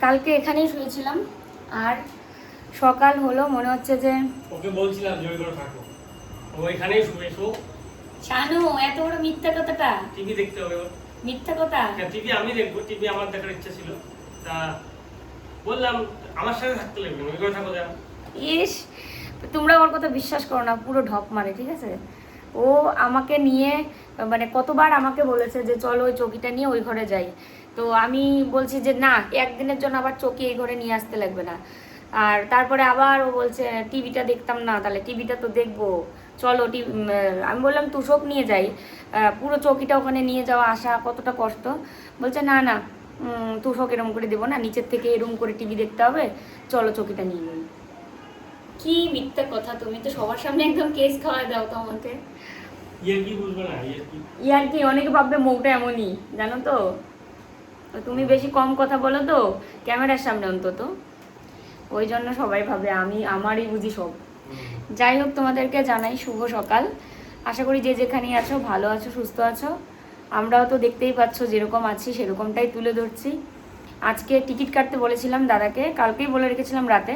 কালকে এখানেই শুয়েছিলাম আর সকাল হলো মনে হচ্ছে যে ওকে বলছিলাম যে ওই করে থাকো, ও এখানেই শুয়ে শো। শানু এত বড় মিথ্যা কথাটা, টিভি দেখতে হবে ওর। মিথ্যা কথা। হ্যাঁ, টিভি আমি দেখবো, টিভি আমার দেখার ইচ্ছা ছিল, তা বললাম আমার সাথে থাকতে লাগবে না, ওই করে থাকো যাও। ইস, তোমরা ওর কথা বিশ্বাস করো না, পুরো ঢপ মারে, ঠিক আছে। ও আমাকে নিয়ে মানে কতবার আমাকে বলেছে যে চলো ওই চৌকিটা নিয়ে ওই ঘরে যাই, তো আমি বলছি যে না, একদিনের জন্য আবার চৌকি এই ঘরে নিয়ে আসতে লাগবে না। আর তারপরে আবার ও বলছে টিভিটা দেখতাম না, তাহলে টিভিটা তো দেখবো, চলো আমি বললাম তুষক নিয়ে যাই, পুরো চৌকিটা ওখানে নিয়ে যাওয়া আসা কতটা কষ্ট। বলছে না না, তুষক এরম করে দেবো না, নিচের থেকে এরম করে টিভি দেখতে হবে, চলো চৌকিটা নিয়ে যাই। কি মিথ্যা কথা, তুমি তো সবার সামনে একদম কেস খাওয়া দাও তো আমাকে। ইয়ে কি বুঝবে না, ইয়ে কি ইয়ার কি অনেকে ভাববে মৌটা এমনই, জানো তো, তুমি বেশি কম কথা বলো তো ক্যামেরার সামনে অন্তত, ওই জন্য সবাই ভাবে আমারই বুঝি সব। যাই হোক, তোমাদেরকে জানাই শুভ সকাল। আশা করি যে যেখানেই আছো ভালো আছো, সুস্থ আছো। আমরাও তো দেখতেই পাচ্ছ যেরকম আছি সেরকমটাই তুলে ধরছি। আজকে টিকিট কাটতে বলেছিলাম দাদাকে, কালকেই বলে রেখেছিলাম রাতে,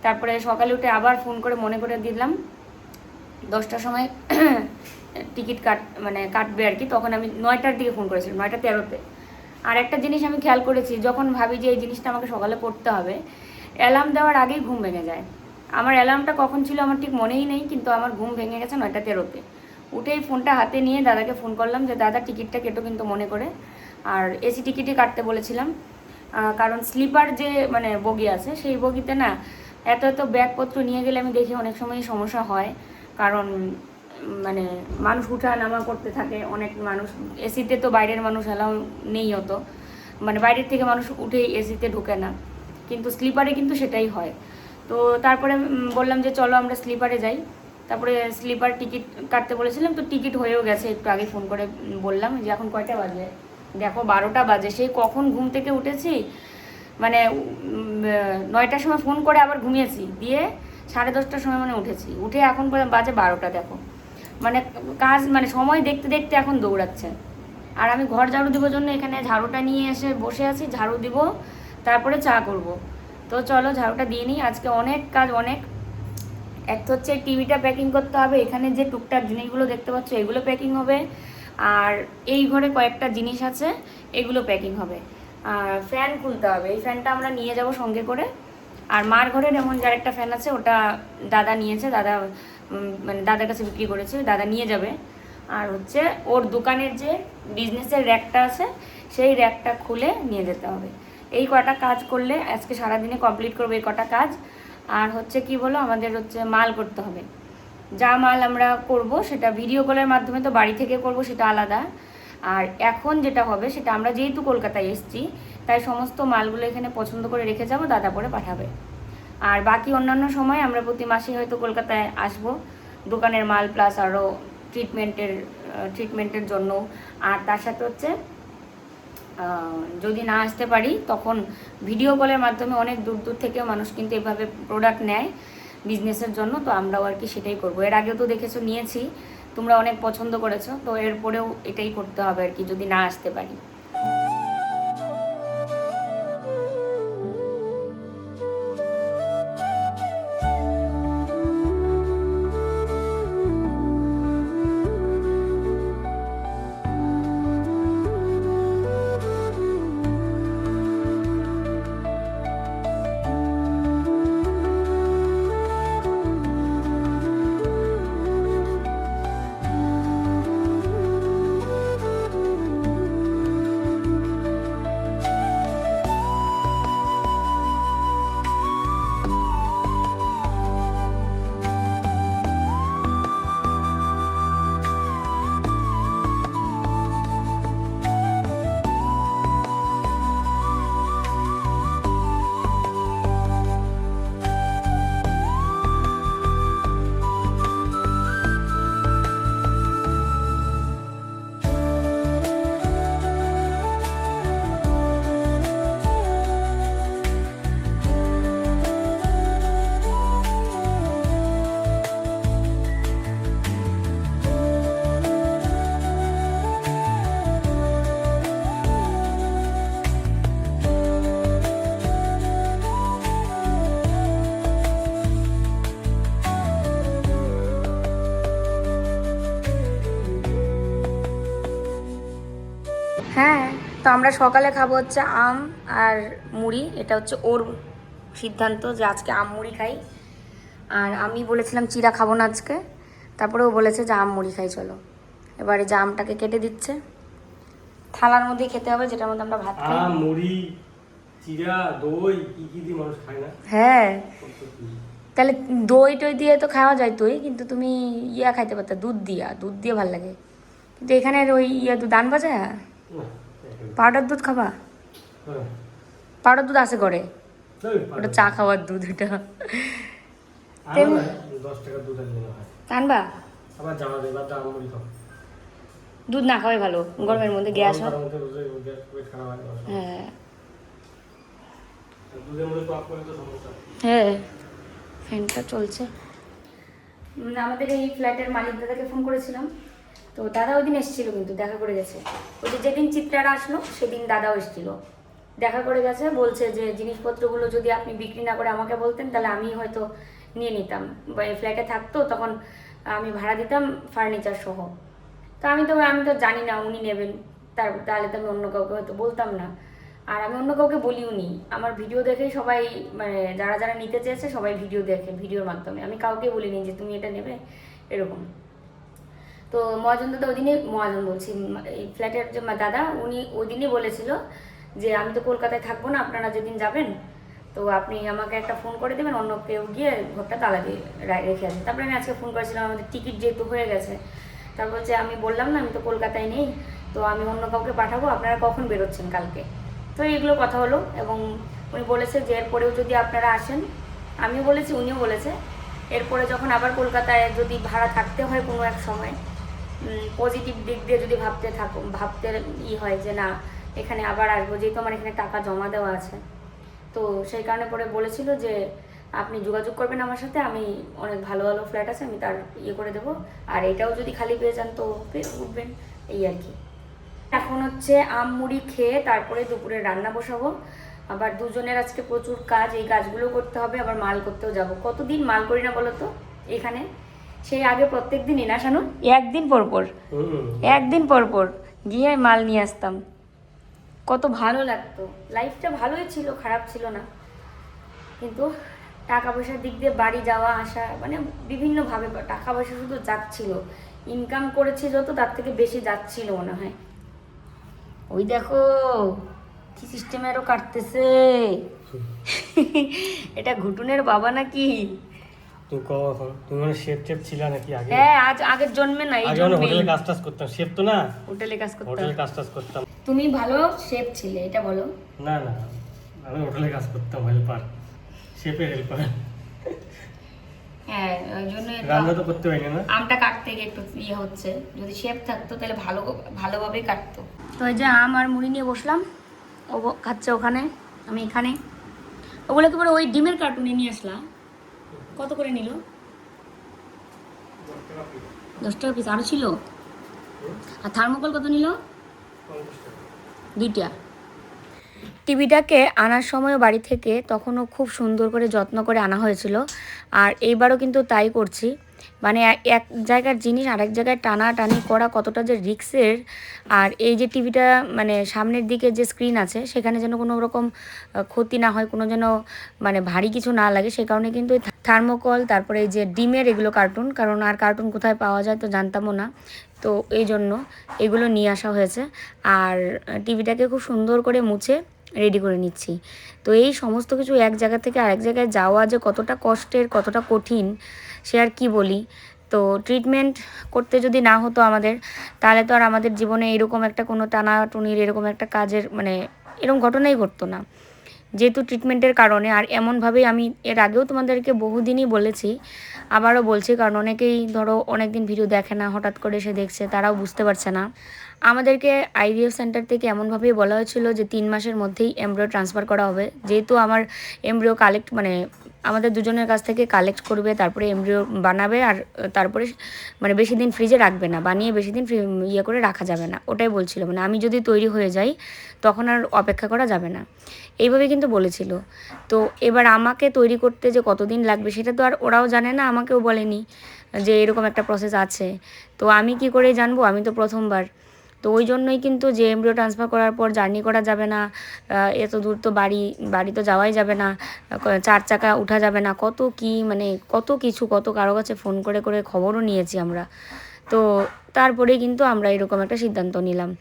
তারপরে সকালে উঠে আবার ফোন করে মনে করে দিলাম 10টার সময় টিকিট কাটবে আর কি। তখন আমি 9টার দিকে ফোন করেছিলাম, 9টা 13-তে। আর একটা জিনিস আমি খেয়াল করেছি, যখন ভাবি যে এই জিনিসটা আমাকে সকালে করতে হবে, অ্যালার্ম দেওয়ার আগেই ঘুম ভেঙে যায়। আমার অ্যালার্মটা কখন ছিল আমার ঠিক মনেই নেই, কিন্তু আমার ঘুম ভেঙে গেছে 9টা 13-তে। উঠেই ফোনটা হাতে নিয়ে দাদাকে ফোন করলাম যে দাদা টিকিটটা কেটো কিন্তু মনে করে। আর এসি টিকিটই কাটতে বলেছিলাম, কারণ স্লিপার যে বগি আছে সেই বগিতে না এত এত ব্যাগপত্র নিয়ে গেলে আমি দেখি অনেক সময় সমস্যা হয়, কারণ মানুষ উঠা নামা করতে থাকে অনেক মানুষ। এসিতে তো বাইরের মানুষ এলাও নেই অত, বাইরের থেকে মানুষ উঠেই এসিতে ঢুকে না, কিন্তু স্লিপারে কিন্তু সেটাই হয়। তো তারপরে বললাম যে চলো আমরা স্লিপারে যাই। তারপরে স্লিপার টিকিট কাটতে বলেছিলাম, তো টিকিট হয়েও গেছে। একটু আগে ফোন করে বললাম যে এখন কয়টা বাজে, দেখো 12টা বাজে। সেই কখন ঘুম থেকে উঠেছি, 9টার সময় ফোন করে আবার ঘুমিয়েছি, দিয়ে 10:30টার সময় উঠেছি, উঠে এখন বাজে 12টা। দেখো কাজ সময় দেখতে দেখতে এখন দৌড়াচ্ছে। আর আমি ঘর ঝাড়ু দেওয়ার জন্য এখানে ঝাড়ুটা নিয়ে এসে বসে আছি, ঝাড়ু দিব তারপরে চা করব। তো চলো ঝাড়ুটা দিয়ে নিই। আজকে অনেক কাজ, অনেক। এক তো হচ্ছে টিভিটা প্যাকিং করতে হবে, এখানে যে টুকটাক জিনিসগুলো দেখতে পাচ্ছ এগুলো প্যাকিং হবে, আর এই ঘরে কয়েকটা জিনিস আছে এগুলো প্যাকিং হবে, আর ফ্যান খুলতে হবে। এই ফ্যানটা আমরা নিয়ে যাব সঙ্গে করে। আর মার ঘরের এমন যার একটা ফ্যান আছে, ওটা দাদা নিয়েছে, দাদা দাদার কাছে বিক্রি করেছে, দাদা নিয়ে যাবে। আর হচ্ছে ওর দোকানের যে বিজনেসের র্যাকটা আছে সেই র্যাকটা খুলে নিয়ে যেতে হবে। এই কটা কাজ করলে আজকে সারাদিনে কমপ্লিট করবো এই কটা কাজ। আর হচ্ছে কি বলো, আমাদের হচ্ছে মাল করতে হবে। যা মাল আমরা করব সেটা ভিডিও কলের মাধ্যমে, তো বাড়ি থেকে করব সেটা আলাদা। আর এখন যেটা হবে সেটা, আমরা যেহেতু কলকাতায় এসেছি তাই সমস্ত মালগুলো এখানে পছন্দ করে রেখে যাব, দাদা পরে পাঠাবে। আর বাকি অন্যান্য সময় আমরা প্রতি মাসে হয়তো কলকাতায় আসব, দোকানের মাল প্লাস আরও ট্রিটমেন্টের জন্য। আর তার সাথে হচ্ছে যদি না আসতে পারি তখন ভিডিও কলের মাধ্যমে অনেক দূর দূর থেকেও মানুষ কিন্তু এভাবে প্রোডাক্ট নেয় বিজনেসের জন্য। তো আমরাও আর কি সেটাই করবো। এর আগেও তো দেখেছো নিয়েছি, তোমরা অনেক পছন্দ করেছো, তো এরপরেও এটাই করতে হবে আর কি, যদি না আসতে পারি। আমরা সকালে খাবো হচ্ছে আম আর মুড়ি, এটা হচ্ছে ওর সিদ্ধান্ত যে আজকে আম মুড়ি খাই। আর আমি বলেছিলাম চিড়া খাবো না আজকে, তারপরে ও বলেছে যে আম মুড়ি খাই চলো। এবারে যে আমটাকে কেটে দিচ্ছে, থালার মধ্যেই খেতে হবে যেটার মধ্যে আমরা ভাত খাই। মুড়ি, চিড়া, দই কি কি দিয়ে মানুষ খায় না? হ্যাঁ, তাহলে দই টই দিয়ে তো খাওয়া যায় তোই, কিন্তু তুমি ইয়া খাইতে পারতা দুধ দিয়ে ভাল লাগে। কিন্তু এখানে ওই ইয়া দান ভাজা পাউডার দুধ খাবা? পাউডার দুধ আছে করে, ওটা চা খাওয়ার দুধ এটা। 10 টাকা দুধ আনবা? আবার জামা দেবা দাম মুড়ি খাও। দুধ না খাওয়াই ভালো, গরমের মধ্যে গ্যাস হয়। হ্যাঁ দুধের মধ্যে টক করে তো সমস্যা। হ্যাঁ, ফ্যানটা চলছে। আমাদের এই ফ্ল্যাটের মালিক দাদাকে ফোন করেছিলাম, তো দাদা ওই দিন এসেছিলো, কিন্তু দেখা করে গেছে। ওই যে যেদিন চিত্রারা আসলো সেদিন দাদাও এসেছিল, দেখা করে গেছে। বলছে যে জিনিসপত্রগুলো যদি আপনি বিক্রি না করে আমাকে বলতেন তাহলে আমি হয়তো নিয়ে নিতাম, বা এই ফ্ল্যাটে থাকতো তখন আমি ভাড়া দিতাম ফার্নিচার সহ। তো আমি তো জানি না উনি নেবেন, তাহলে তো আমি অন্য কাউকে হয়তো বলতাম না। আর আমি অন্য কাউকে বলিও নি, আমার ভিডিও দেখেই সবাই, মানে যারা যারা নিতে চেয়েছে সবাই ভিডিও দেখে, ভিডিওর মাধ্যমে। আমি কাউকে বলিনি যে তুমি এটা নেবে এরকম। তো মহাজন দাদা ওই দিনই, মহাজন বলছি এই ফ্ল্যাটের যে দাদা, উনি ওই দিনই বলেছিল যে আমি তো কলকাতায় থাকবো না, আপনারা যেদিন যাবেন তো আপনি আমাকে একটা ফোন করে দেবেন, অন্য কেউ গিয়ে ঘরটা তালা দিয়ে রেখে আসবেন। তারপরে আমি আজকে ফোন করেছিলাম, আমাদের টিকিট যেহেতু হয়ে গেছে, তারপর যে আমি বললাম না আমি তো কলকাতায় নেই, তো আমি অন্য কাউকে পাঠাবো, আপনারা কখন বেরোচ্ছেন কালকে। তো এইগুলো কথা হলো, এবং উনি বলেছে যে এরপরেও যদি আপনারা আসেন, আমিও বলেছি উনিও বলেছে, এরপরে যখন আবার কলকাতায় যদি ভাড়া থাকতে হয় কোনো এক সময়, পজিটিভ দিক দিয়ে যদি ভাবতে হয় যে না এখানে আবার আসবো, যেহেতু আমার এখানে টাকা জমা দেওয়া আছে, তো সেই কারণে পরে বলেছিল যে আপনি যোগাযোগ করবেন আমার সাথে, আমি অনেক ভালো ভালো ফ্ল্যাট আছে আমি তার করে দেবো, আর এটাও যদি খালি পেয়ে যান তো উঠবেন, এই আর কি। এখন হচ্ছে আম মুড়ি খেয়ে তারপরে দুপুরে রান্না বসাবো। আবার দুজনের আজকে প্রচুর কাজ, এই কাজগুলো করতে হবে, আবার মাল করতেও যাব। কতদিন মাল করি না বলো তো এখানে, সেই আগে প্রত্যেক দিনই না শানু, একদিন পর পর গিয়ে মাল নিয়ে আসতাম, কত ভালো লাগতো। লাইফটা ভালোই ছিল, খারাপ ছিল না, কিন্তু টাকা পয়সার দিক দিয়ে বাড়ি যাওয়া আসা মানে বিভিন্নভাবে টাকা পয়সা শুধু যাচ্ছিল, ইনকাম করেছি যত তার থেকে বেশি যাচ্ছিল মনে হয়। ওই দেখো কি সিস্টেমে আরো কাটতেছে, এটা ঘুটুনের বাবা নাকি? তুমি মানে শেফ টেপ ছিলা নাকি আগে? হ্যাঁ, আগের জন্মে না, এই জন্মে হোটেলে কাজ করতাম। শেফ তো না, হোটেলে কাজ করতাম। তুমি ভালো শেফ ছিলে এটা বলো। না না, আমি হোটেলে কাজ করতাম, হেল্পার, শেফের হেল্পার। হ্যাঁ, ওই জন্য রান্না তো করতে পারি না। আমটা কাটতে গিয়ে একটু ইয়ে হচ্ছে, যদি শেফ থাকতো তাহলে ভালোভাবেই কাটতো। তো এই যে আম আর মুড়ি নিয়ে বসলাম, ও খাচ্ছে ওখানে, আমি এখানে। ওগুলো কি বলে ওই ডিমের কার্টুনে নিয়ে আসলাম। কত করে নিল? 10 টাকা পিস। আরও ছিল? আর থার্মোকল কত নিল? 2টা। টিভিটাকে আনার সময় বাড়ি থেকে তখনও খুব সুন্দর করে যত্ন করে আনা হয়েছিল, আর এইবারও কিন্তু তাই করছি। মানে এক জায়গার জিনিস আরেক জায়গায় টানাটানি করা কতটা যে রিস্কের। আর এই যে টিভিটা মানে সামনের দিকে যে স্ক্রিন আছে সেখানে যেন কোনো রকম ক্ষতি না হয়, কোনো যেন মানে ভারী কিছু না লাগে, সে কারণে কিন্তু থার্মোকল, তারপরে এই যে ডিমের এগুলো কার্টুন, কারণ আর কার্টুন কোথায় পাওয়া যায় তো জানতামও না, তো এই জন্য এগুলো নিয়ে আসা হয়েছে। আর টিভিটাকে খুব সুন্দর করে মুছে রেডি করে নিচ্ছি। তো এই সমস্ত কিছু এক জায়গা থেকে আরেক জায়গায় যাওয়া যে কতটা কষ্টের, কতটা কঠিন সে আর কি বলি। তো ট্রিটমেন্ট করতে যদি না হতো আমাদের, তাহলে তো আর আমাদের জীবনে এরকম একটা কোনো টানাটুনির এরকম একটা কাজের মানে এরকম ঘটনাই ঘটতো না, যেহেতু ট্রিটমেন্টের কারণে। আর এমনভাবেই আমি এর আগেও তোমাদেরকে বহুদিনই বলেছি, আবারও বলছি, কারণ অনেকেই ধরো অনেক দিন ভিডিও দেখে না, হঠাৎ করে এসে দেখছে, তারাও বুঝতে পারছে না। আমাদেরকে আইভিএফ সেন্টার থেকে এমনভাবেই বলা হয়েছিল যে 3 মাসের মধ্যেই এমব্রিও ট্রান্সফার করা হবে, যেহেতু আমার এমব্রিও কালেক্ট মানে আমাদের দুজনের কাছ থেকে কালেক্ট করবে, তারপরে এমব্রিও বানাবে, আর তারপরে মানে বেশি দিন ফ্রিজে রাখবে না, বানিয়ে বেশি দিন ইয়ে করে রাখা যাবে না, ওটাই বলছিল। মানে আমি যদি তৈরি হয়ে যাই তখন আর অপেক্ষা করা যাবে না, এইভাবে কিন্তু বলেছিল। তো এবার আমাকে তৈরি করতে যে কতদিন লাগবে সেটা তো আর ওরাও জানে না, আমাকেও বলেনি যে এরকম একটা প্রসেস আছে, তো আমি কি করে জানবো, আমি তো প্রথমবার। তো ওই জন্যই কিন্তু যে এমব্রিও ট্রান্সফার করার পর জার্নি করা যাবে না, এত দূর তো বাড়ি তো যাওয়াই যাবে না, 4 চাকা উঠা যাবে না, কত কি মানে কত কিছু, কত কারো কাছে ফোন করে করে খবরও নিয়েছি আমরা। তো তারপরেই কিন্তু আমরা এরকম একটা সিদ্ধান্ত নিলাম।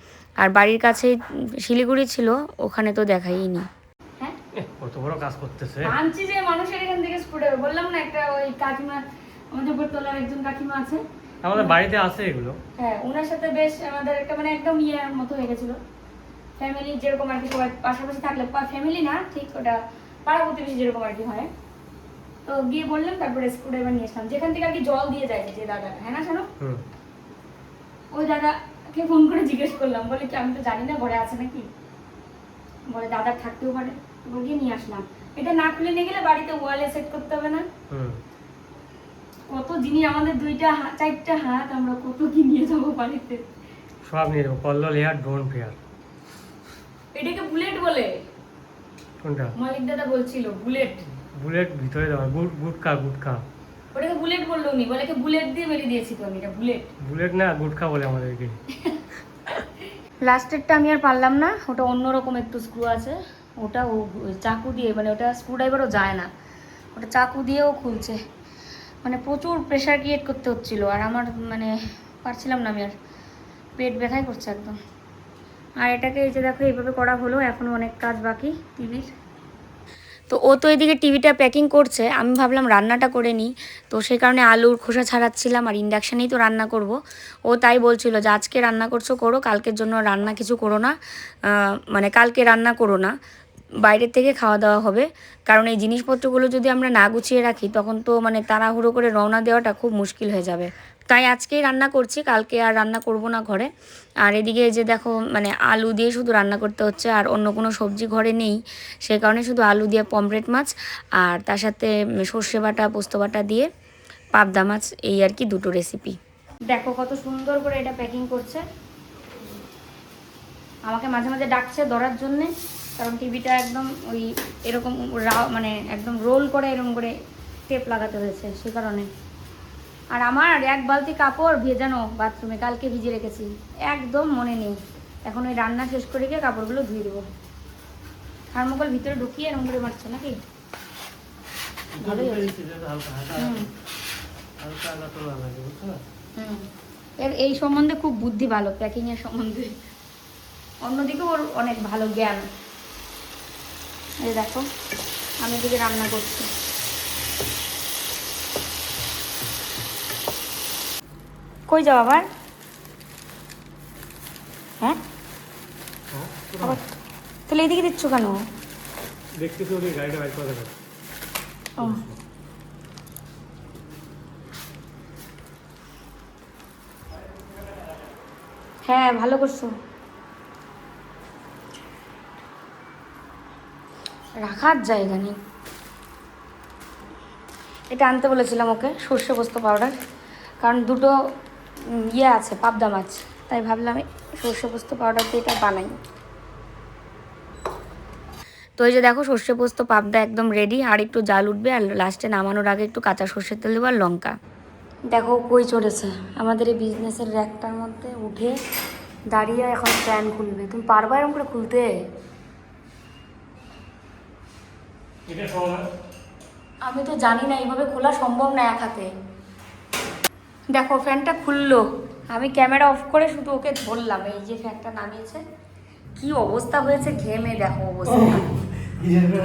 আর বাড়ির কাছেই শিলিগুড়ি ছিল, ওখানে তো দেখাইনি। হ্যাঁ, কত বড় কাজ করতেছে। আনছি যে মানুষের এখান থেকে স্কুটে, বললাম না একটা ওই কাকিমা, আমাদের উপরতলার একজন কাকিমা আছে, আমাদের বাড়িতে আছে এগুলো। হ্যাঁ, ওনার সাথে বেশ আমাদের একটা মানে একদম ইয়ের মতো হয়ে গেছিল, ফ্যামিলি যেরকম আর কি, সবাই পাশাপাশি থাকলে ফ্যামিলি না ঠিক, ওটা পাড়া প্রতিবেশী যেরকম আর কি হয়। তো গিয়ে বললাম, তারপরে স্ক্রুড্রাইভার নিয়ে আসলাম, যেখান থেকে আর কি জল দিয়ে যায় যে দাদা, হ্যাঁ না শোনো, ওই দাদাকে ফোন করে জিজ্ঞেস করলাম, বলে কি আমি তো জানি না ঘরে আছে নাকি, বলে দাদা থাকতেও পারে, গিয়ে নিয়ে আসলাম। এটা না খুলে নিয়ে গেলে বাড়িতে ওয়ালে সেট করতে হবে না, কত জিনিস আমাদের 2টা হাত 4টা হাত, আমরা কত কি নিয়ে যাবো বাড়িতে, সব নিয়ে যাবো। Kallol hair don't fair. এটাকে বুলেট বলে, কোনটা? মালিক দাদা বলছিল বুলেট। বুলেট ভিতরে দেওয়া, গুটকা। ওটাকে বুলেট বললো উনি, বলে কি বুলেট দিয়ে মেরে দিয়েছি তো আমি, এটা বুলেট। বুলেট না, গুটকা বলে আমাদেরকে। লাস্টেরটা আমি আর পারলাম না, ওটা অন্যরকম একটু স্ক্রু আছে, ওটা ও চাকু দিয়ে, মানে ওটা স্ক্রুড্রাইভারও যায় না, ওটা চাকু দিয়েও খুলছে, মানে প্রচুর প্রেশার ক্রিয়েট করতে হচ্ছিলো, আর আমার মানে পারছিলাম না আমি আর, পেট ব্যথাই করছে একদম। আর এটাকে এই যে দেখো এইভাবে করা হলো, এখনও অনেক কাজ বাকি টিভির। তো ও তো এদিকে টিভিটা প্যাকিং করছে, আমি ভাবলাম রান্নাটা করে নিই, তো সেই কারণে আলুর খোসা ছাড়াচ্ছিলাম, আর ইন্ডাকশানেই তো রান্না করব। ও তাই বলছিল যে আজকে রান্না করছো করো, কালকের জন্য রান্না কিছু করো না, মানে কালকে রান্না করো না, বাইরের থেকে খাওয়া দাওয়া হবে, কারণ এই জিনিসপত্রগুলো যদি আমরা না গুছিয়ে রাখি তখন তো মানে তাড়াহুড়ো করে রওনা দেওয়াটা খুব মুশকিল হয়ে যাবে। তাই আজকেই রান্না করছি, কালকে আর রান্না করব না ঘরে। আর এদিকে যে দেখো মানে আলু দিয়ে শুধু রান্না করতে হচ্ছে, আর অন্য কোনো সবজি ঘরে নেই, সেই কারণে শুধু আলু দিয়ে পমফ্রেট মাছ, আর তার সাথে সর্ষে বাটা পোস্ত বাটা দিয়ে পাবদা মাছ, এই আর কি 2টো রেসিপি। দেখো কত সুন্দর করে এটা প্যাকিং করছে, আমাকে মাঝে মাঝে ডাকছে ধরার জন্যে, কারণ টিভিটা একদম ওই এরকম মানে একদম রোল করে এরকম করে টেপ লাগাতে হয়েছে সে কারণে। আর আমার 1 বালতি কাপড় ভেজানো বাথরুমে, কালকে ভিজে রেখেছি, একদম মনে নেই, এখন ওই রান্না শেষ করে গিয়ে কাপড়গুলো ধুয়ে দেবো। থার্মোকল ভিতরে ঢুকিয়ে এরকম করে মারছে নাকি, ভালোই হয়েছে। এই সম্বন্ধে খুব বুদ্ধি ভালো, প্যাকিংয়ের সম্বন্ধে, অন্যদিকে ওর অনেক ভালো জ্ঞান। এই দেখো আমি এদিকে রান্না করছি। কই যাও আবার? হ্যাঁ আবার তাহলে এদিকে দিচ্ছ কেন? দেখতেছি ওদের গাড়িটা বাইক করে দেখাচ্ছে। ও হ্যাঁ, ভালো করছো। রাখার জায়গা নেই। এটা আনতে বলেছিলাম ওকে, সর্ষে পোস্ত পাউডার, কারণ 2টো ইয়ে আছে পাবদা মাছ, তাই ভাবলাম সর্ষে পোস্ত পাউডার দিয়ে এটা বানাই। তো এই যে দেখো সর্ষে পোস্ত পাবদা একদম রেডি, আর একটু জাল উঠবে, আর লাস্টে নামানোর আগে একটু কাঁচা সর্ষের তেল দেবো আর লঙ্কা। দেখো কই চড়েছে আমাদের এই বিজনেসের র্যাকটার মধ্যে উঠে দাঁড়িয়ে এখন প্যান খুলবে। তুমি পারবা এরকম করে খুলতে? আমি তো জানি না, এইভাবে খোলা সম্ভব না এক হাতে। দেখো ফ্যানটা খুললো, আমি ক্যামেরা অফ করে শুধু ওকে ধরলাম, এই যে ফ্যানটা নামিয়েছে, কি অবস্থা হয়েছে ঘেমে, দেখো অবস্থা,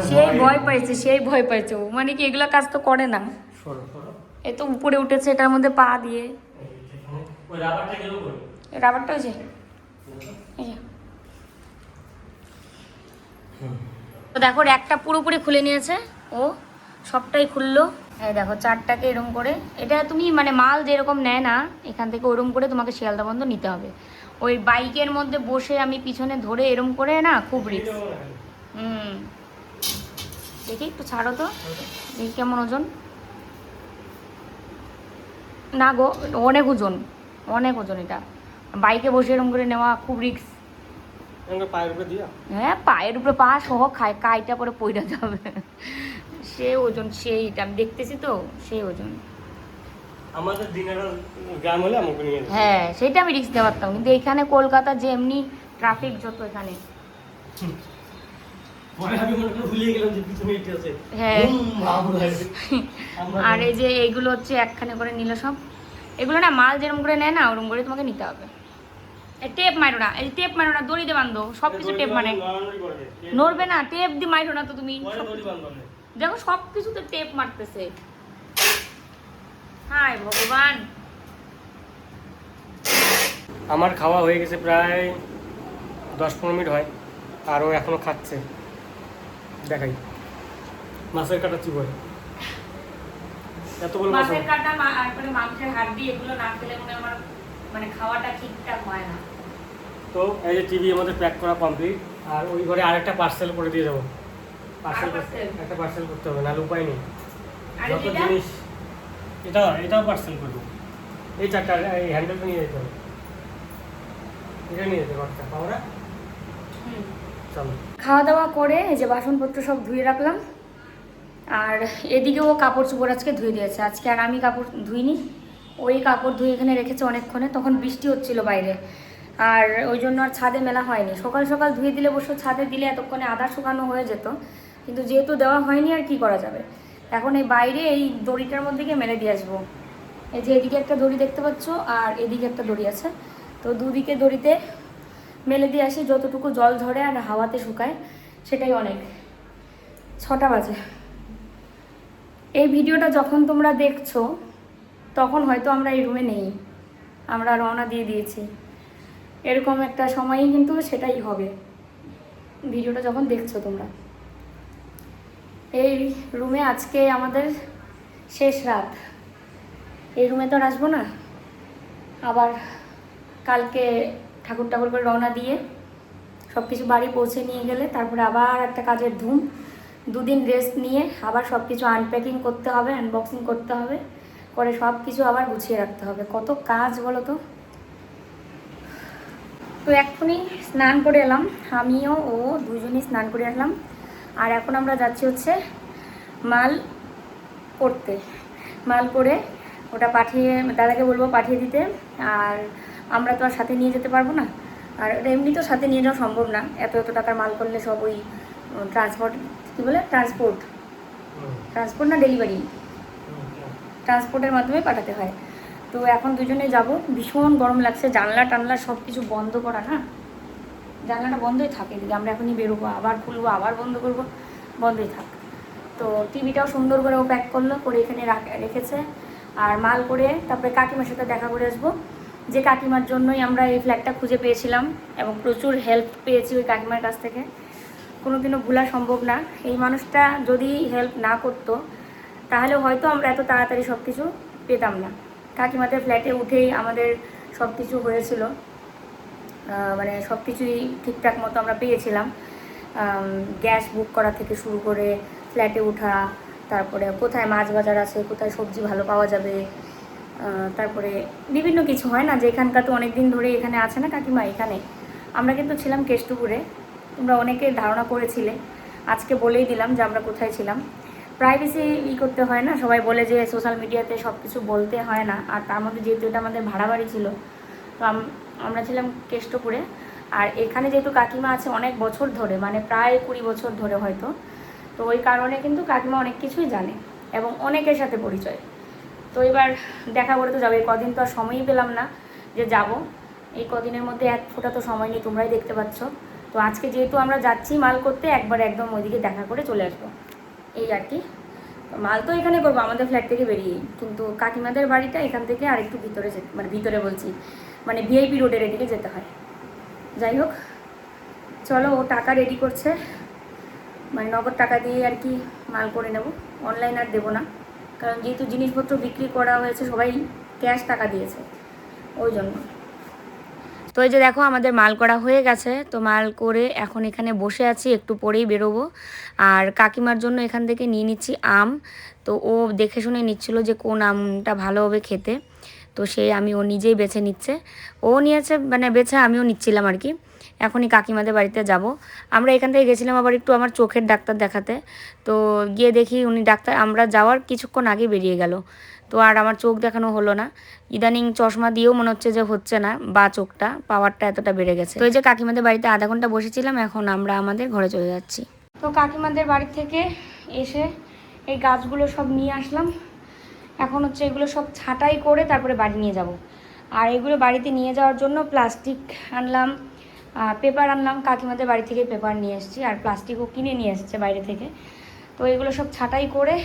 সেই ভয় পাইছে ও, মানে কি এগুলো কাজ তো করে না, এ তো উপরে উঠেছে এটার মধ্যে পা দিয়ে। রাবারটা ওই যে তো দেখো একটা পুরোপুরি খুলে নিয়েছে ও, সবটাই খুললো। এই দেখো 4টাকে এরকম করে, এটা তুমি মানে মাল যেরকম নেয় না এখান থেকে ওরকম করে তোমাকে শিয়ালদা বন্ধ নিতে হবে। ওই বাইকের মধ্যে বসে আমি পিছনে ধরে এরম করে না, খুব রিস্ক। দেখি একটু ছাড়ো তো, দেখি কেমন ওজন। না গো, অনেক ওজন, অনেক ওজন, এটা বাইকে বসে এরম করে নেওয়া খুব রিস্ক। হ্যাঁ, পায়ের উপরে পা সহ খায়, কাইটা পরে পইরা যাবে, সে ওজন, সেইটা আমি দেখতেছি তো, সেই ওজন। আমাদের দিনের গ্রাম হলে আমাকে নিয়ে যেত। হ্যাঁ সেটা আমি রিস্ক নিতে পারতাম, কিন্তু এখানে কলকাতা যে এমনি ট্রাফিক যত এখানে। পরে আমি মনে করে ভুলিয়ে গেলাম যে পিছনে ইট আছে। হ্যাঁ। আমরা আর এই যে এইগুলো হচ্ছে একখানে করে নিল সব, এগুলো না মাল যেরকম করে নেয় না ওরকম করে তোমাকে নিতে হবে। এই টেপ মারো না, এই টেপ মারো না, দড়ি দিয়ে বান্ধো, সব কিছু টেপ মানে নড়বে না, টেপ দিয়ে মারো না তো তুমি। দেখো সব কিছুতে টেপ মারতেছে, হায় ভগবান। আমার খাওয়া হয়ে গেছে প্রায় 10-15 মিনিট হয়, আর ও এখনো খাচ্ছে। দেখাই মাছের কাটা চিবই, এত বড় মাছ। মাছের কাটা আর পরে মাংসের হাড্ডি এগুলো না খেলে মনে হয় আমার মানে খাওয়াটা ঠিকঠাক হয় না। তো এই যে টিভি আমাদের প্যাক করা কমপ্লিট, আর ওই ঘরে আরেকটা পার্সেল করে দিয়ে যাবো। পার্সেল একটা পার্সেল করতে হবে, নাহলে উপায় নেই। আর যত এটা জিনিস এটাও পার্সেল করবো। এই চারটা এই হ্যান্ডেলটা নিয়ে যেতে হবে, এটা নিয়ে যেতে পারতাম আমরা। চলো খাওয়া দাওয়া করে এই যে বাসনপত্র সব ধুয়ে রাখলাম, আর এদিকেও কাপড় চোপড় আজকে ধুয়ে দিয়েছে। আজকে আর আমি কাপড় ধুইনি, ওই কাপড় ধুয়ে এখানে রেখেছে অনেকক্ষণে, তখন বৃষ্টি হচ্ছিল বাইরে, আর ওই জন্য আর ছাদে মেলা হয়নি। সকাল সকাল ধুয়ে দিলে অবশ্য ছাদে দিলে এতক্ষণে আদা শুকানো হয়ে যেত, কিন্তু যেহেতু দেওয়া হয়নি আর কি করা যাবে। এখন এই বাইরে এই দড়িটার মধ্যে গিয়ে মেলে দিয়ে আসবো। এই যে এদিকে একটা দড়ি দেখতে পাচ্ছ আর এদিকে একটা দড়ি আছে, তো দুদিকে দড়িতে মেলে দিয়ে আসি, যতটুকু জল ঝরে আর হাওয়াতে শুকায় সেটাই অনেক। 6টা বাজে। এই ভিডিওটা যখন তোমরা দেখছো তখন হয়তো আমরা এই রুমে নেই, আমরা রওনা দিয়ে দিয়েছি, এরকম একটা সময়ই কিন্তু সেটাই হবে ভিডিওটা যখন দেখছো তোমরা। এই রুমে আজকে আমাদের শেষ রাত, এই রুমে তো আর আসবো না, আবার কালকে ঠাকুর ঠাকুর করে রওনা দিয়ে সব কিছু বাড়ি পৌঁছে নিয়ে গেলে তারপরে আবার একটা কাজের ধুম। 2 দিন রেস্ট নিয়ে আবার সব কিছু আনপ্যাকিং করতে হবে, আনবক্সিং করতে হবে, করে সব কিছু আবার গুছিয়ে রাখতে হবে। কত কাজ বলো তো। তো এক্ষুনি স্নান করে এলাম, আমিও ও দুজনই স্নান করে আসলাম, আর এখন আমরা যাচ্ছি হচ্ছে মাল করতে। মাল করে ওটা পাঠিয়ে দাদাকে বলবো পাঠিয়ে দিতে, আর আমরা তো আর সাথে নিয়ে যেতে পারবো না, আর ওটা এমনি তো সাথে নিয়ে যাওয়া সম্ভব না, এত টাকার মাল করলে সব ওই ট্রান্সপোর্ট কী বলে ট্রান্সপোর্ট না ডেলিভারি, ট্রান্সপোর্টের মাধ্যমে পাঠাতে হয়। তো এখন দুজনে যাব, ভীষণ গরম লাগছে, জানলা টানলা সব কিছু বন্ধ করা না, জানলাটা বন্ধই থাকে, যদি আমরা এখনই বেরোবো আবার খুলবো আবার বন্ধ করবো, বন্ধই থাক। তো টিভিটাও সুন্দর করে ও প্যাক করলো, করে এখানে রেখেছে, আর মাল করে তারপরে কাকিমার সাথে দেখা করে আসবো, যে কাকিমার জন্যই আমরা এই ফ্ল্যাটটা খুঁজে পেয়েছিলাম এবং প্রচুর হেল্প পেয়েছি ওই কাকিমার কাছ থেকে, কোনোদিনও ভোলা সম্ভব না। এই মানুষটা যদি হেল্প না করতো তাহলে হয়তো আমরা এত তাড়াতাড়ি সব কিছু পেতাম না। কাকিমাদের ফ্ল্যাটে উঠেই আমাদের সব কিছু হয়েছিল, মানে সব কিছুই ঠিকঠাক মতো আমরা পেয়েছিলাম, গ্যাস বুক করা থেকে শুরু করে ফ্ল্যাটে ওঠা, তারপরে কোথায় মাছ বাজার আছে, কোথায় সবজি ভালো পাওয়া যাবে, তারপরে বিভিন্ন কিছু হয় না যে এখানকার তো অনেক দিন ধরে এখানে আছে না কাকিমা। এখানে আমরা কিন্তু ছিলাম কেষ্টপুরে, তোমরা অনেকে ধারণা করেছিলে, আজকে বলেই দিলাম যে আমরা কোথায় ছিলাম। প্রাইভেসি করতে হয় না, সবাই বলে যে সোশ্যাল মিডিয়াতে সব কিছু বলতে হয় না, আর তার মধ্যে যেহেতু এটা আমাদের ভাড়া বাড়ি ছিল, তো আমরা ছিলাম কেষ্টপুরে। আর এখানে যেহেতু কাকিমা আছে অনেক বছর ধরে, মানে প্রায় 20 বছর ধরে হয়তো, তো ওই কারণে কিন্তু কাকিমা অনেক কিছুই জানে এবং অনেকের সাথে পরিচয়। তো এবার দেখা করে তো যাবে, এই কদিন তো আর সময়ই পেলাম না যে যাব, এই কদিনের মধ্যে এক ফোঁটা তো সময় নেই, তোমরাই দেখতে পাচ্ছ। তো আজকে যেহেতু আমরা যাচ্ছি মাল করতে, একবার একদম ওইদিকে দেখা করে চলে আসবো, এই আর কি। মাল তো এখানে করবো আমাদের ফ্ল্যাট থেকে বেরিয়েই, কিন্তু কাকিমাদের বাড়িটা এখান থেকে আর একটু ভিতরে যেতে, মানে ভিতরে বলছি মানে ভিআইপি রোডের এদিকে যেতে হয়। যাই হোক চলো, ও টাকা রেডি করছে, মানে নগদ টাকা দিয়ে আর কি মাল করে নেব, অনলাইন আর দেবো না, কারণ যেহেতু জিনিসপত্র বিক্রি করা হয়েছে সবাই ক্যাশ টাকা দিয়েছে ওই জন্য। তো এই যে দেখো আমাদের মাল করা হয়ে গেছে, তো মাল করে এখন এখানে বসে আছি, একটু পরেই বেরোবো। আর কাকিমার জন্য এখান থেকে নিয়ে নিচ্ছি আম, তো ও দেখে শুনে নিচ্ছিল যে কোন আমটা ভালো হবে খেতে, তো সেই আমি ও নিজেই বেছে নিচ্ছে, ও নিয়েছে মানে বেছে, আমিও নিচ্ছিলাম আর কি। এখনই কাকিমাদের বাড়িতে যাব। আমরা এখান থেকে গেছিলাম আবার একটু আমার চোখের ডাক্তার দেখাতে। তো গিয়ে দেখি উনি ডাক্তার আমরা যাওয়ার কিছুক্ষণ আগে বেরিয়ে গেল। তো আর আমার চোখ দেখানো হলো না। ইদানিং চশমা দিয়েও মনে হচ্ছে যে হচ্ছে না, বা চোখটা পাওয়ারটা এতটা বেড়ে গেছে। তো এই যে কাকিমাদের বাড়িতে আধা ঘন্টা বসেছিলাম, এখন আমরা আমাদের ঘরে চলে যাচ্ছি। তো কাকিমাদের বাড়ি থেকে এসে এই গাছগুলো সব নিয়ে আসলাম। এখন হচ্ছে এগুলো সব ছাঁটাই করে তারপরে বাড়ি নিয়ে যাব। আর এগুলো বাড়িতে নিয়ে যাওয়ার জন্য প্লাস্টিক আনলাম, পেপার আনলাম। কাকিমাদের বাড়ি থেকে পেপার নিয়ে এসেছি, আর প্লাস্টিকও কিনে নিয়ে এসেছে বাইরে থেকে। তো এগুলো সব ছাঁটাই করে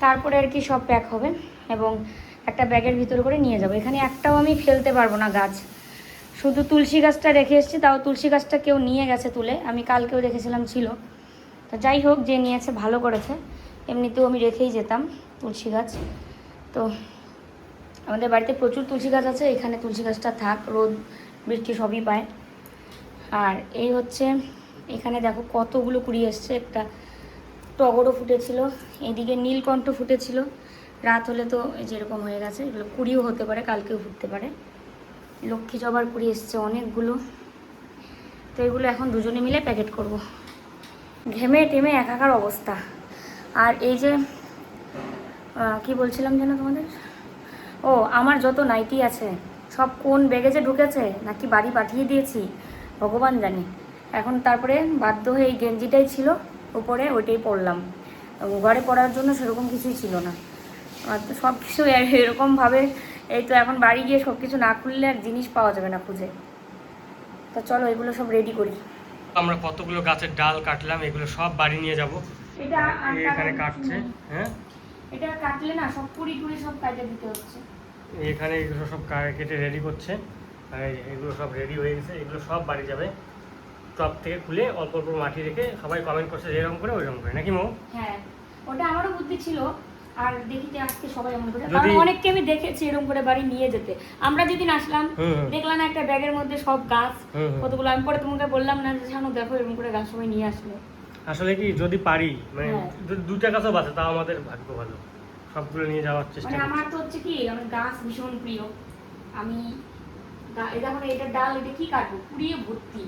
তারপরে আর কি সব প্যাক হবে এবং একটা ব্যাগের ভিতরে করে নিয়ে যাব। এখানে একটাও আমি ফেলতে পারবো না গাছ, শুধু তুলসী গাছটা রেখে এসেছি। তাও তুলসী গাছটা কেউ নিয়ে গেছে তুলে, আমি কালকেও দেখেছিলাম ছিল। তো যাই হোক, যে নিয়েছে ভালো করেছে, এমনিতেও আমি রেখেই যেতাম তুলসী গাছ। তো আমাদের বাড়িতে প্রচুর তুলসী গাছ আছে, এখানে তুলসী গাছটা থাক, রোদ বৃষ্টি সবই পায়। আর এই হচ্ছে এখানে দেখো কতগুলো কুড়ি এসছে, একটা টগরও ফুটেছিল, এইদিকে নীলকণ্ঠ ফুটেছিল। রাত হলে তো যেরকম হয়ে গেছে, এগুলো কুড়িও হতে পারে, কালকেও ফুটতে পারে। লক্ষ্মী জবার কুড়ি এসছে অনেকগুলো। তো এগুলো এখন দুজনে মিলে প্যাকেট করব। ঘেমে টেমে একাকার অবস্থা। আর এই যে কি বলছিলাম যেন তোমাদের, ও আমার যত নাইটি আছে সব কোন ব্যাগে যে ঢুকেছে নাকি বাড়ি পাঠিয়ে দিয়েছি ভগবান জানে। এখন তারপরে বাধ্য হয়ে এই গেঞ্জিটাই ছিল উপরে, ওইটাই পরলাম। ঘরে পরার জন্য সেরকম কিছুই ছিল না। তো সব কিছু এরকমভাবে, এই তো এখন বাড়ি গিয়ে সব কিছু না খুললে আর জিনিস পাওয়া যাবে না খুঁজে। তো চলো এগুলো সব রেডি করি। আমরা কতগুলো গাছের ডাল কাটলাম, এগুলো সব বাড়ি নিয়ে যাব। এটা এখানে কাটছে, হ্যাঁ এটা কাটলে না সব কুড়ি টুড়ি সব কাটে দিতে হচ্ছে। এখানে এগুলো সব কেটে রেডি করছে, আর এগুলো সব রেডি হয়ে গেছে। এগুলো সব বাড়ি যাবে। টপ থেকে খুলে অল্প অল্প মাটি রেখে সবাই কমেন্ট করছে এরকম করে ওইরকম করে, নাকি মৌ? হ্যাঁ, ওটা আমারও বুদ্ধি ছিল। আর দেখিতে আজকে সবাই এমন করে, যদি- কারণ অনেককে আমি দেখেছি এরকম করে বাড়ি নিয়ে যেতে। আমরা যেদিন আসলাম দেখলাম না একটা ব্যাগের মধ্যে সব গাছ কতগুলো। আমি পরে তোমাকে বললাম না যে জানো দেখো এরকম করে গাছ সবাই নিয়ে আসলো। আসলে কি যদি পারি মানে হ্যাঁ। যদি দুটা গাছও বাঁচে তাও আমাদের ভাগ্য ভালো, সবগুলো নিয়ে যাওয়ার চেষ্টা মানে করছি। আমার তো হচ্ছে কি, আমার গাছ ভীষণ প্রিয়। আমি এটা মানে এটার ডাল, এটা কি কাটবো, কুড়িয়ে ভর্তি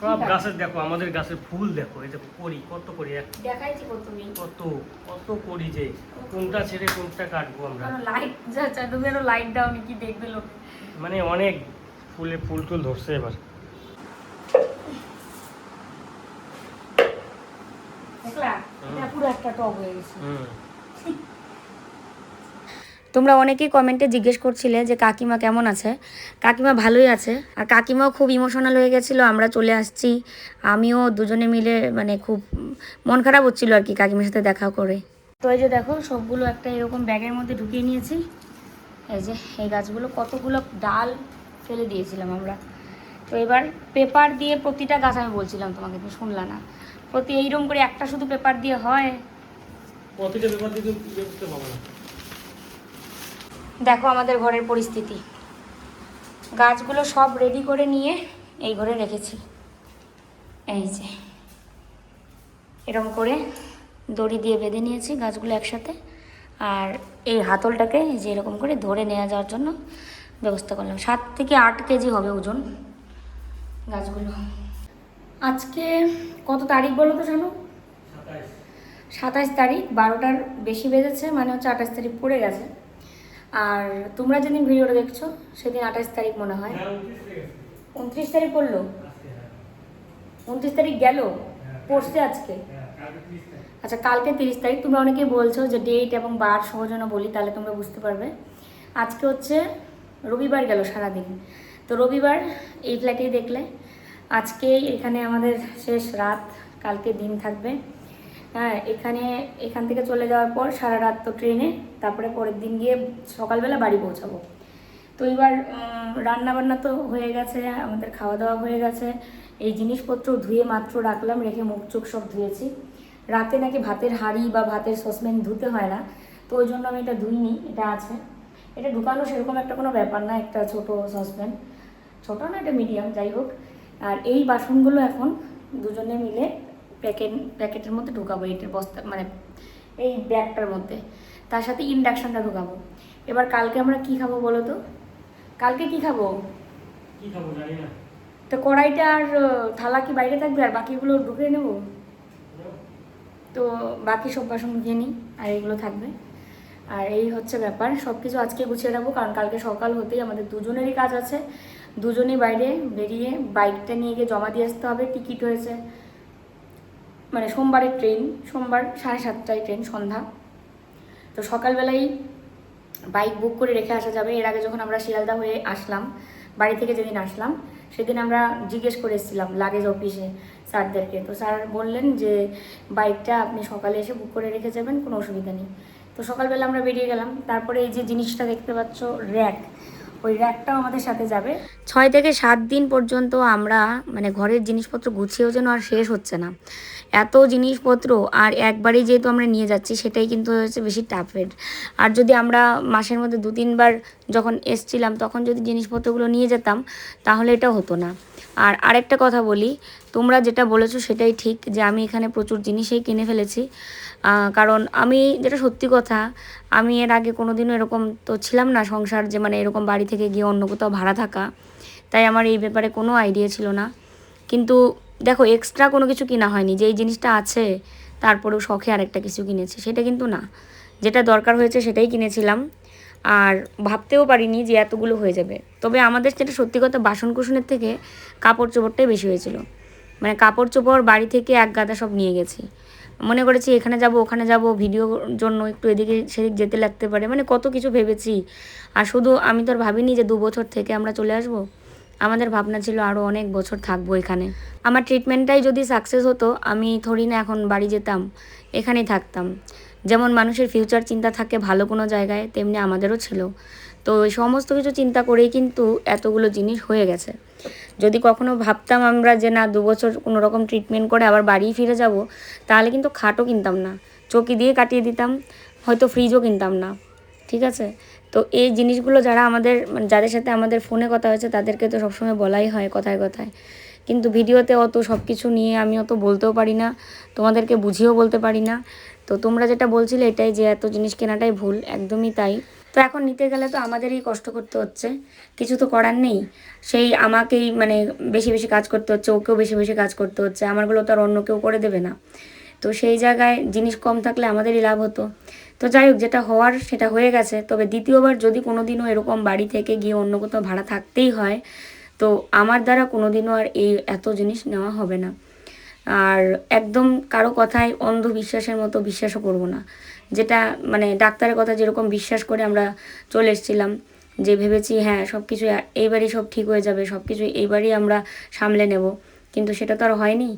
সব গাছের দেখো, আমাদের গাছের ফুল দেখো, এই যে করি কত করি, দেখাইছি কত নেই, কত কত করি, যে কোনটা ছেড়ে কোনটা কাটবো আমরা। লাইট যাচ্ছে, তুমি আরো লাইট দাও নি, কি দেখবে লোক। মানে অনেক ফুলে ফুল টুল ধরছে এবার। দেখলা, এটা পুরো একটা টব হয়ে গেছে। হুম। তোমরা অনেকেই কমেন্টে জিজ্ঞেস করছিলে যে কাকিমা কেমন আছে। কাকিমা ভালোই আছে, আর কাকিমাও খুব ইমোশনাল হয়ে গেছিলো আমরা চলে আসছি। আমিও দুজনে মিলে মানে খুব মন খারাপ হচ্ছিলো আর কি কাকিমার সাথে দেখা করে। তো এই যে দেখো সবগুলো একটা এরকম ব্যাগের মধ্যে ঢুকিয়ে নিয়েছি। এই যে এই গাছগুলো কতগুলো ডাল ফেলে দিয়েছিলাম আমরা। তো এবার পেপার দিয়ে প্রতিটা গাছ, আমি বলছিলাম তোমাকে, তুমি শুনলা না, প্রতি এইরকম করে একটা শুধু পেপার দিয়ে হয়? প্রতিটা পেপার দিয়ে দেখতে পাবো না। দেখো আমাদের ঘরের পরিস্থিতি, গাছগুলো সব রেডি করে নিয়ে এই ঘরে রেখেছি। এই যে এরকম করে দড়ি দিয়ে বেঁধে নিয়েছি গাছগুলো একসাথে। আর এই হাতলটাকে এই যে এরকম করে ধরে নেওয়া যাওয়ার জন্য ব্যবস্থা করলাম। 7 থেকে 8 কেজি হবে ওজন গাছগুলো। আজকে কত তারিখ বলো তো জানো? 27 তারিখ, 12টার বেশি বেজেছে, মানে হচ্ছে 28 তারিখ পড়ে গেছে। আর তোমরা যেদিন ভিডিওটা দেখছো সেদিন 28 তারিখ মনে হয়। 29 তারিখ পড়লো, 29 তারিখ গেল, পড়ছে আজকে। আচ্ছা, কালকে 30 তারিখ। তোমরা অনেকেই বলছো যে ডেট এবং বার সহজনে বলি, তাহলে তোমরা বুঝতে পারবে। আজকে হচ্ছে রবিবার গেল সারাদিন। তো রবিবার এই ফ্ল্যাটেই দেখলে, আজকে এখানে আমাদের শেষ রাত, কালকে দিন থাকবে। হ্যাঁ, এখান থেকে চলে যাওয়ার পর সারা রাত তো ট্রেনে, তারপরে পরের দিন গিয়ে সকালবেলা বাড়ি পৌঁছাবো। তো এবার রান্নাবান্না তো হয়ে গেছে, আমাদের খাওয়া দাওয়া হয়ে গেছে। এই জিনিসপত্র ধুয়ে মাত্র রাখলাম, রেখে মুখ চোখ সব ধুয়েছি। রাতে নাকি ভাতের হাঁড়ি বা ভাতের সসপ্যান ধুতে হয় না, তো ওই জন্য আমি এটা ধুইনি, এটা আছে। এটা ঢুকানো সেরকম একটা কোনো ব্যাপার না, একটা ছোট সসপ্যান, ছোটো না এটা মিডিয়াম, যাই হোক। আর এই বাসনগুলো এখন দুজনে মিলে প্যাকেটের মধ্যে ঢুকাবো, এইটার বস্তা মানে এই ব্যাগটার মধ্যে, তার সাথে ইন্ডাকশানটা ঢুকাবো। এবার কালকে আমরা কি খাবো বলো তো? কালকে কি খাবো? কি খাবো জানি না। তো কড়াইটা আর থালা কি বাইরে থাকবে আর বাকিগুলো ঢুকে নেব? তো বাকি সব বাসন ধুয়ে নিই আর এইগুলো থাকবে। আর এই হচ্ছে ব্যাপার, সব কিছু আজকে গুছিয়ে রাখবো, কারণ কালকে সকাল হতেই আমাদের দুজনেরই কাজ আছে। দুজনেই বাইরে বেরিয়ে বাইকটা নিয়ে গিয়ে জমা দিয়ে আসতে হবে। টিকিট হয়েছে মানে সোমবারের ট্রেন, সোমবার 7:30টায় ট্রেন সন্ধ্যা। তো সকালবেলাই বাইক বুক করে রেখে আসা যাবে। এর আগে যখন আমরা শিয়ালদা হয়ে আসলাম, বাড়ি থেকে যেদিন আসলাম সেদিন আমরা জিজ্ঞেস করে এসেছিলাম লাগেজ অফিসে স্যারদেরকে। তো স্যার বললেন যে বাইকটা আপনি সকালে এসে বুক করে রেখে যাবেন, কোনো অসুবিধা নেই। তো সকালবেলা আমরা বেরিয়ে গেলাম। তারপরে এই যে জিনিসটা দেখতে পাচ্ছ র্যাক, ওই র্যাকটাও আমাদের সাথে যাবে। 6 থেকে 7 দিন পর্যন্ত আমরা মানে ঘরের জিনিসপত্র গুছিয়েও যেন আর শেষ হচ্ছে না, এত জিনিসপত্র। আর একবারেই যেহেতু আমরা নিয়ে যাচ্ছি সেটাই কিন্তু হচ্ছে বেশি টাফের। আর যদি আমরা মাসের মধ্যে 2-3 বার যখন এসছিলাম তখন যদি জিনিসপত্রগুলো নিয়ে যেতাম তাহলে এটা হতো না। আর আরেকটা কথা বলি, তোমরা যেটা বলেছো সেটাই ঠিক যে আমি এখানে প্রচুর জিনিসই কিনে ফেলেছি। কারণ আমি যেটা সত্যি কথা, আমি এর আগে কোনো দিনও এরকম তো ছিলাম না সংসার, যে মানে এরকম বাড়ি থেকে গিয়ে অন্য কোথাও ভাড়া থাকা। তাই আমার এই ব্যাপারে কোনো আইডিয়া ছিল না। কিন্তু দেখো, এক্সট্রা কোনো কিছু কিনা হয়নি, যে এই জিনিসটা আছে তারপরেও শখে আরেকটা কিছু কিনেছি সেটা কিন্তু না। যেটা দরকার হয়েছে সেটাই কিনেছিলাম। আর ভাবতেও পারিনি যে এতগুলো হয়ে যাবে। তবে আমাদের যেটা সত্যি কথা, বাসনকুসনের থেকে কাপড় চোপড়টাই বেশি হয়েছিল। মানে কাপড় চোপড় বাড়ি থেকে এক গাদা সব নিয়ে গেছি। মনে করেছি এখানে যাব ওখানে যাব, ভিডিওর জন্য একটু এদিকে সেদিক যেতে লাগতে পারে, মানে কত কিছু ভেবেছি। আর শুধু আমি তো আর ভাবিনি যে 2 বছর থেকে আমরা চলে আসব। আমাদের ভাবনা ছিল আরও অনেক বছর থাকবো এখানে। আমার ট্রিটমেন্টটাই যদি সাকসেস হতো, আমি থোড়ি না এখন বাড়ি যেতাম, এখানেই থাকতাম। যেমন মানুষের ফিউচার চিন্তা থাকে ভালো কোনো জায়গায়, তেমনি আমাদেরও ছিল। তো এই সমস্ত কিছু চিন্তা করেই কিন্তু এতগুলো জিনিস হয়ে গেছে। যদি কখনো ভাবতাম আমরা যে না 2 বছর কোনো রকম ট্রিটমেন্ট করে আবার বাড়ি ফিরে যাব, তাহলে কিন্তু খাটও কিনতাম না, চৌকি দিয়ে কাটিয়ে দিতাম, হয়তো ফ্রিজও কিনতাম না। ঠিক আছে? তো এই জিনিসগুলো যারা আমাদের মানে যাদের সাথে আমাদের ফোনে কথা হয়েছে তাদেরকে তো সবসময় বলাই হয় কথায় কথায়, কিন্তু ভিডিওতে অত সব কিছু নিয়ে আমি অত বলতেও পারি না, তোমাদেরকে বুঝিয়েও বলতে পারি না। তো তোমরা যেটা বলছিলে এটাই, যে এত জিনিস কেনাটাই ভুল, একদমই তাই। তো এখন নিতে গেলে তো আমাদেরই কষ্ট করতে হচ্ছে, কিছু তো করার নেই। সেই আমাকেই মানে বেশি বেশি কাজ করতে হচ্ছে, ওকেও বেশি বেশি কাজ করতে হচ্ছে, আমারগুলো তো আর অন্য কেউ করে দেবে না। তো সেই জায়গায় জিনিস কম থাকলে আমাদেরই লাভ হতো। তো যাই হোক, যেটা হওয়ার সেটা হয়ে গেছে। তবে দ্বিতীয়বার যদি কোনো দিনও এরকম বাড়ি থেকে গিয়ে অন্য কোথাও ভাড়া থাকতেই হয়, তো আমার দ্বারা কোনো দিনও আর এই এত জিনিস নেওয়া হবে না। আর একদম কারো কথায় অন্ধবিশ্বাসের মতো বিশ্বাসও করব না। যেটা মানে ডাক্তারের কথা যেরকম বিশ্বাস করে আমরা চলে এসেছিলাম, যে ভেবেছি হ্যাঁ সব কিছু এইবারই সব ঠিক হয়ে যাবে, সব কিছু এইবারই আমরা সামলে নেব, কিন্তু সেটা তো আর হয়নি।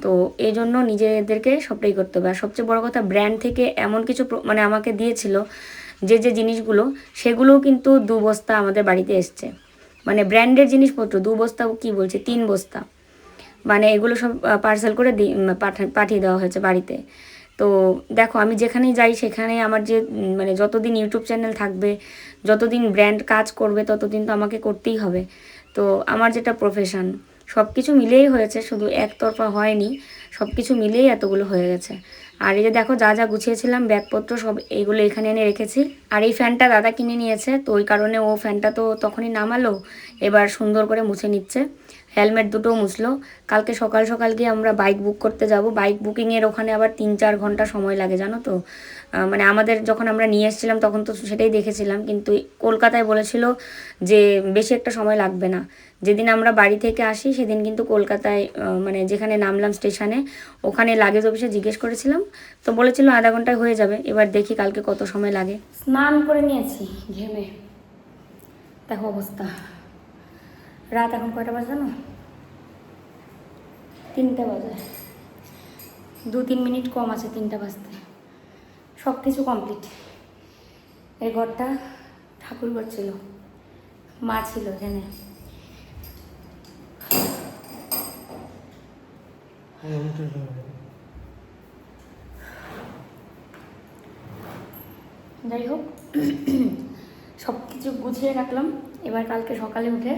তো এই জন্য নিজেদেরকে সবটাই করতে হবে। আর সবচেয়ে বড় কথা, ব্র্যান্ড থেকে এমন কিছু মানে আমাকে দিয়েছিল যে যে জিনিসগুলো, সেগুলোও কিন্তু 2 বস্তা আমাদের বাড়িতে এসছে। মানে ব্র্যান্ডের জিনিসপত্র 2 বস্তা, কী বলছে 3 বস্তা, মানে এগুলো সব পার্সেল করে পাঠিয়ে দেওয়া হয়েছে বাড়িতে। তো দেখো, আমি যেখানেই যাই সেখানে আমার যে মানে যতদিন ইউটিউব চ্যানেল থাকবে, যতদিন ব্র্যান্ড কাজ করবে, ততদিন তো আমাকে করতেই হবে। তো আমার যেটা প্রফেশন, সব কিছু মিলেই হয়েছে, শুধু একতরফা হয়নি, সব কিছু মিলেই এতগুলো হয়ে গেছে। আর এই যে দেখো, যা যা গুছিয়েছিলাম ব্যাগপত্র সব এইগুলো এখানে এনে রেখেছি। আর এই ফ্যানটা দাদা কিনে নিয়েছে, তো ওই কারণে ও ফ্যানটা তো তখনই নামালো, এবার সুন্দর করে মুছে নিচ্ছে। হেলমেট দুটোও মুছলো। কালকে সকাল সকাল গিয়ে আমরা বাইক বুক করতে যাব। বাইক বুকিংয়ের ওখানে আবার 3-4 ঘন্টা সময় লাগে, জানো তো। মানে আমাদের যখন আমরা নিয়ে এসেছিলাম তখন তো সেটাই দেখেছিলাম, কিন্তু কলকাতায় বলেছিল যে বেশি একটা সময় লাগবে না। যেদিন আমরা বাড়ি থেকে আসি সেদিন কিন্তু কলকাতায় মানে যেখানে নামলাম স্টেশনে, ওখানে লাগেজ অফিসে জিজ্ঞেস করেছিলাম, তো বলেছিল আধা ঘন্টায় হয়ে যাবে। এবার দেখি কালকে কত সময় লাগে। স্নান করে নিয়েছি ঘেমে, দেখো অবস্থা। রাত এখন কয়টা বাজে জানো? 3টা বাজে, 2-3 মিনিট কম আছে 3টা বাজতে। সব কিছু কমপ্লিট। এই ঘরটা ঠাকুর ঘর ছিল, মা ছিল এখানে। যাই হোক, সব কিছু গুছিয়ে রাখলাম। এবার কালকে সকালে উঠে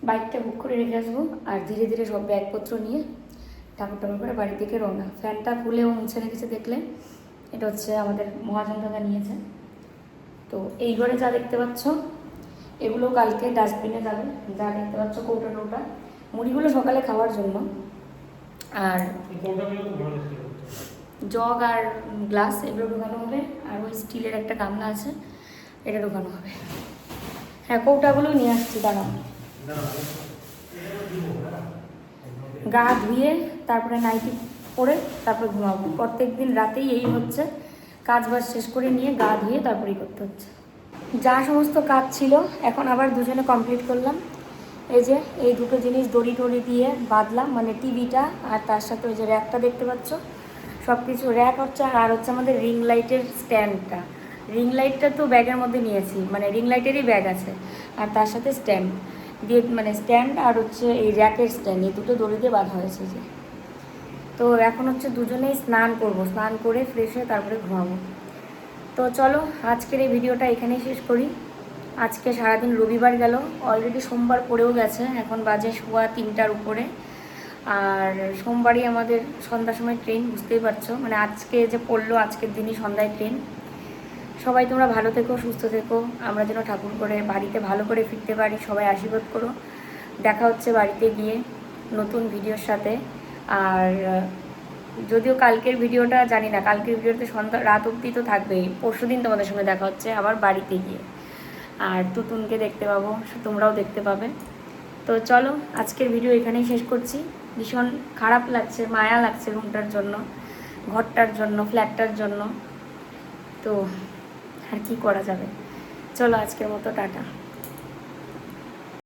বাইকটা বুক করে রেখে আসবো, আর ধীরে ধীরে সব ব্যাগপত্র নিয়ে ঠাকুর ঠাকুর করে বাড়ি থেকে রওনা। ফ্যানটা খুলেও মুছে রেখেছে, দেখলে এটা হচ্ছে আমাদের মহাজন দাদা নিয়েছে। তো এই ঘরে যা দেখতে পাচ্ছ এগুলো কালকে ডাস্টবিনে যাবে। যা দেখতে পাচ্ছ কৌটা টৌটা, মুড়িগুলো সকালে খাওয়ার জন্য, আর জগ আর গ্লাস এগুলো ঢোকানো হবে, আর ওই স্টিলের একটা গামলা আছে এটা ঢোকানো হবে। হ্যাঁ, কৌটাগুলো নিয়ে আসছি, দাঁড়াও। গা ধুয়ে তারপরে নাইটি পরে তারপরে ঘুমাবো। প্রত্যেক দিন রাতেই এই হচ্ছে, কাজ বাজ শেষ করে নিয়ে গা ধুয়ে তারপরেই করতে হচ্ছে। যা সমস্ত কাজ ছিল এখন আবার দুজনে কমপ্লিট করলাম। এই যে এই দুটো জিনিস দড়ি টড়ি দিয়ে বাঁধলাম, মানে টিভিটা আর তার সাথে ওই যে র্যাকটা দেখতে পাচ্ছ, সব কিছু র্যাক হচ্ছে। আর হচ্ছে আমাদের রিং লাইটের স্ট্যান্ডটা, রিং লাইটটা তো ব্যাগের মধ্যে নিয়েছি, মানে রিং লাইটেরই ব্যাগ আছে, আর তার সাথে স্ট্যান্ড দিয়ে, মানে স্ট্যান্ড আর হচ্ছে এই র্যাকের স্ট্যান্ড, এই দুটো দড়ি দিয়ে বাঁধা হয়েছে যে। তো এখন হচ্ছে দুজনেই স্নান করব, স্নান করে ফ্রেশ হয়ে তারপরে ঘুমাবো। তো চলো আজকের এই ভিডিওটা এখানেই শেষ করি। আজকে সারাদিন রবিবার গেল, অলরেডি সোমবার পড়েও গেছে, এখন বাজে 3:15 উপরে। আর সোমবারই আমাদের সন্ধ্যার সময় ট্রেন, বুঝতেই পারছো, মানে আজকে যে পড়লো আজকের দিনই সন্ধ্যায় ট্রেন। সবাই তোমরা ভালো থেকো, সুস্থ থেকো, আমরা যেন ঠাকুর করে বাড়িতে ভালো করে ফিরতে পারি, সবাই আশীর্বাদ করো। দেখা হচ্ছে বাড়িতে গিয়ে নতুন ভিডিওর সাথে। আর যদিও কালকের ভিডিওটা জানি না, কালকের ভিডিওতে রাত অবধি তো থাকবেই, পরশু দিন তোমাদের সঙ্গে দেখা হচ্ছে আবার বাড়িতে গিয়ে। আর তুতুনকে দেখতে পাবো, তোমরাও দেখতে পাবে। তো চলো আজকের ভিডিও এখানেই শেষ করছি। ভীষণ খারাপ লাগছে, মায়া লাগছে রুমটার জন্য, ঘরটার জন্য, ফ্ল্যাটটার জন্য। তো আর কি করা যাবে, চলো আজকের মতো টাটা।